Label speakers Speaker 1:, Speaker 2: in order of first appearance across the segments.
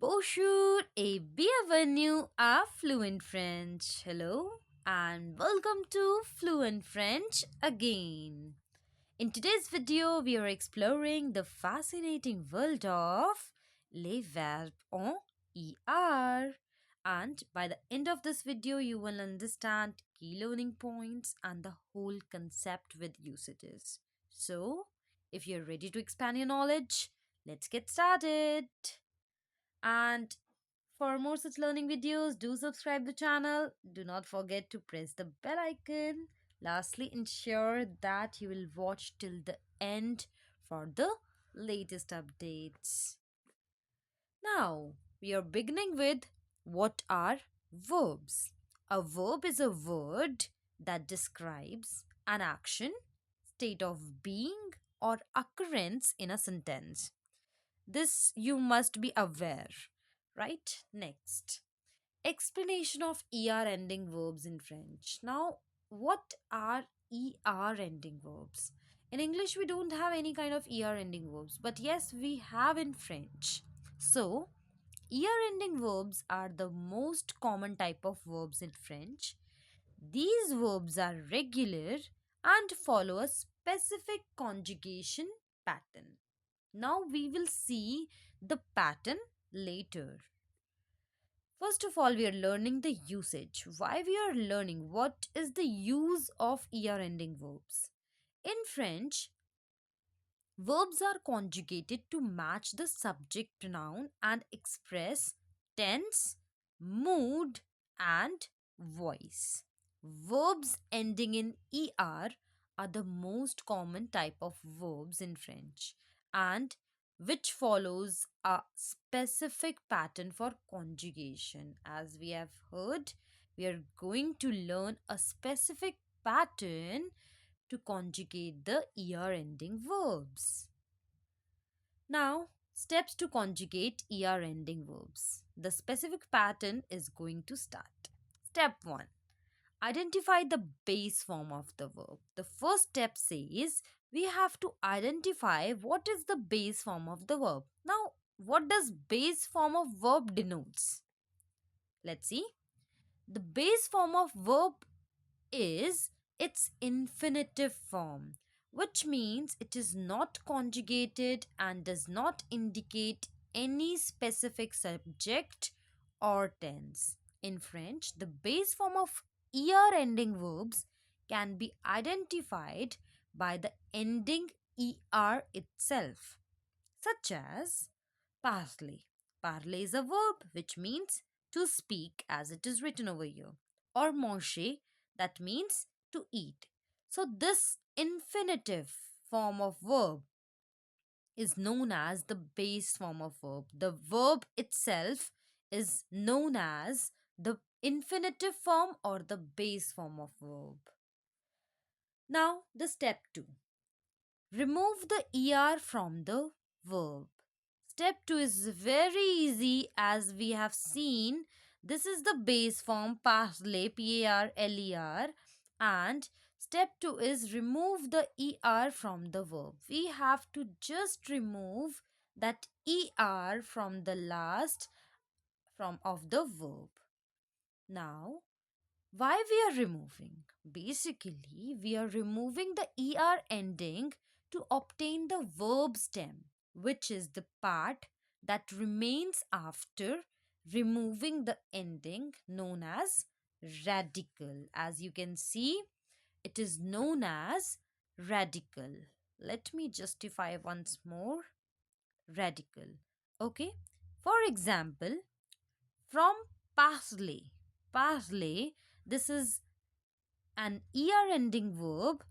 Speaker 1: Bonjour et bienvenue à Fluent French. Hello and welcome to Fluent French again. In today's video, we are exploring the fascinating world of les verbes en ER. And by the end of this video, you will understand key learning points and the whole concept with usages. So, if you're ready to expand your knowledge, let's get started. And for more such learning videos, do subscribe the channel. Do not forget to press the bell icon. Lastly, ensure that you will watch till the end for the latest updates. Now, we are beginning with what are verbs? A verb is a word that describes an action, state of being, or occurrence in a sentence. This you must be aware, right? Next, explanation of ER ending verbs in French. Now, what are ER ending verbs? In English, we don't have any kind of ER ending verbs, but yes, we have in French. So, ER ending verbs are the most common type of verbs in French. These verbs are regular and follow a specific conjugation pattern. Now we will see the pattern later. First of all, we are learning the usage. Why we are learning? What is the use of ER ending verbs? In French, verbs are conjugated to match the subject pronoun and express tense, mood, and voice. Verbs ending in ER are the most common type of verbs in French and which follows a specific pattern for conjugation. As we have heard, we are going to learn a specific pattern to conjugate the ER ending verbs. Now, steps to conjugate ER ending verbs. The specific pattern is going to start. Step 1. Identify the base form of the verb. The first step says we have to identify what is the base form of the verb. Now, what does base form of verb denotes? Let's see. The base form of verb is its infinitive form, which means it is not conjugated and does not indicate any specific subject or tense. In French, the base form of ER ending verbs can be identified by the ending ER itself, such as parler. Parler is a verb which means to speak as it is written over here, or manger, that means to eat. So, this infinitive form of verb is known as the base form of verb. The verb itself is known as the infinitive form or the base form of verb. Now, the step 2. Remove the ER from the verb. Step 2 is very easy as we have seen. This is the base form parler, P-A-R-L-E-R, and step 2 is remove the ER from the verb. We have to just remove that ER from the last from of the verb. Now, why we are removing? Basically, we are removing the ER ending to obtain the verb stem, which is the part that remains after removing the ending known as radical. As you can see, it is known as radical. Let me justify once more. Radical. Okay. For example, from parsley. Parsley, this is an ER ending verb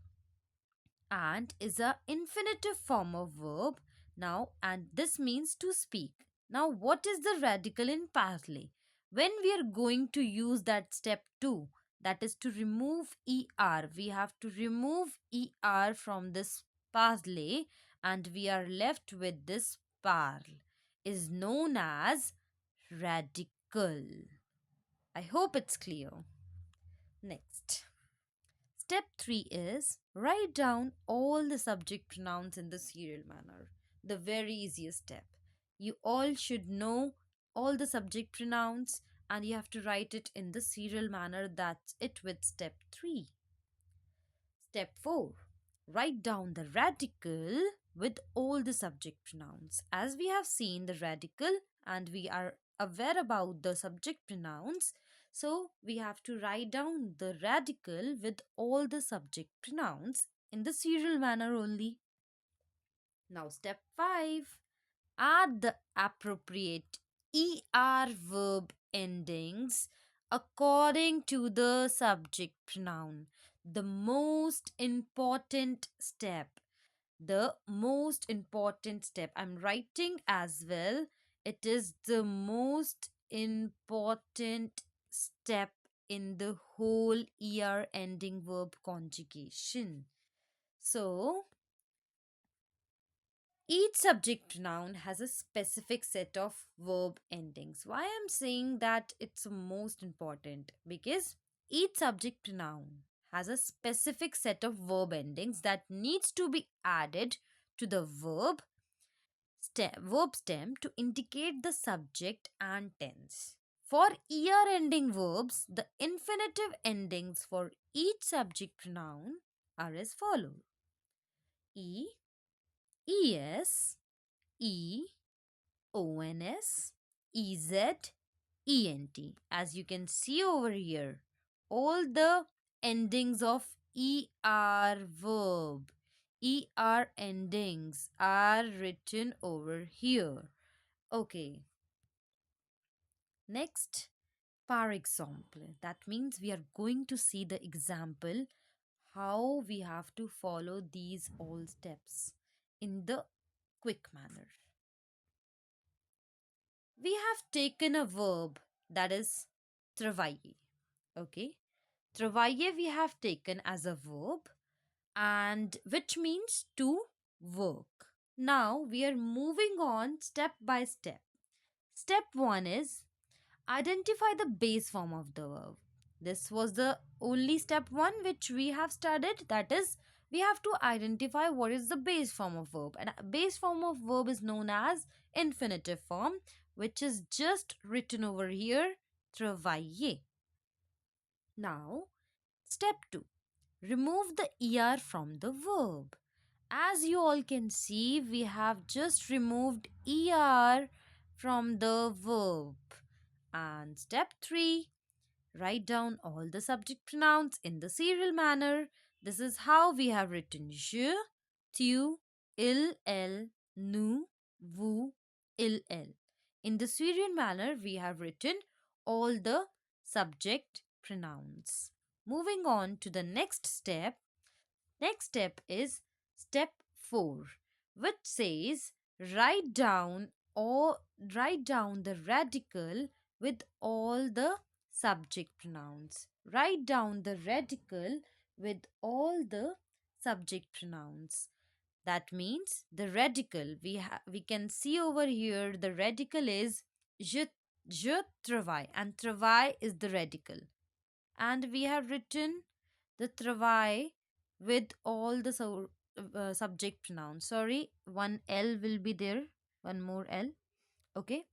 Speaker 1: and is a infinitive form of verb now, and this means to speak. Now, what is the radical in parsley? When we are going to use that step 2, that is to remove ER, we have to remove ER from this parsley and we are left with this parl, is known as radical. I hope it's clear. Next. Step 3 is write down all the subject pronouns in the serial manner. The very easiest step. You all should know all the subject pronouns, and you have to write it in the serial manner. That's it with step 3. Step 4. Write down the radical with all the subject pronouns. As we have seen the radical and we are aware about the subject pronouns, so we have to write down the radical with all the subject pronouns in the serial manner only. Now, step 5. Add the appropriate verb endings according to the subject pronoun. The most important step. The most important step. I'm writing as well. It is the most important step in the whole ending verb conjugation. So, each subject pronoun has a specific set of verb endings. Why I'm saying that it's most important? Because each subject pronoun has a specific set of verb endings that needs to be added to the verb stem to indicate the subject and tense. For ending verbs, the infinitive endings for each subject pronoun are as follows: e, es, e, ONS, EZ, ENT. As you can see over here, all the endings of verb, endings are written over here. Okay, next, par example. That means we are going to see the example how we have to follow these all steps in the quick manner. We have taken a verb that is travailler. Okay, travailler we have taken as a verb, and which means to work. Now we are moving on step by step. Step 1 is identify the base form of the verb. This was the only step 1 which we have studied. That is, we have to identify what is the base form of verb. And a base form of verb is known as infinitive form, which is just written over here, travailler. Now, step 2. Remove the er from the verb. As you all can see, we have just removed er from the verb. And step 3, write down all the subject pronouns in the serial manner. This is how we have written je, tu, il, elle, nous, vous, il, elle. In the serial manner, we have written all the subject pronouns. Moving on to the next step. Next step is step 4, which says or write down the radical with all the subject pronouns. Write down the radical with all the subject pronouns. That means the radical we can see over here, the radical is je travaille, and travaille is the radical, and we have written the travail with all the subject pronouns. Sorry, one L will be there, one more L. Okay.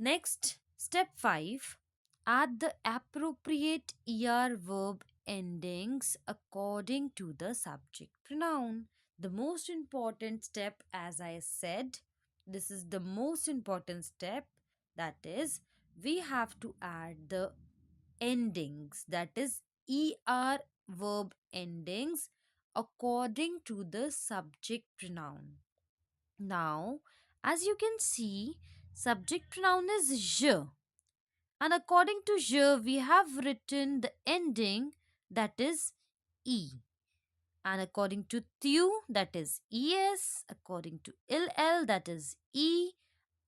Speaker 1: Next, step 5. Add the appropriate verb endings according to the subject pronoun. The most important step, as I said, this is the most important step. That is, we have to add the endings, that is verb endings according to the subject pronoun. Now, as you can see, subject pronoun is je, and according to je we have written the ending, that is e, and according to tu, that is es, according to il, that is e,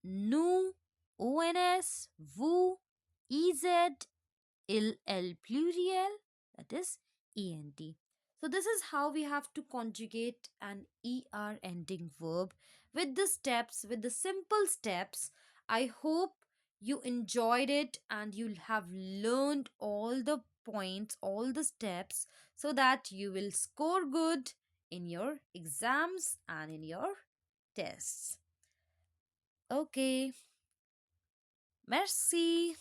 Speaker 1: nous, ons, vous, ez, il pluriel, that is ent. So this is how we have to conjugate an ending verb with the steps, with the simple steps. I hope you enjoyed it and you'll have learned all the points, all the steps, so that you will score good in your exams and in your tests. Okay. Merci.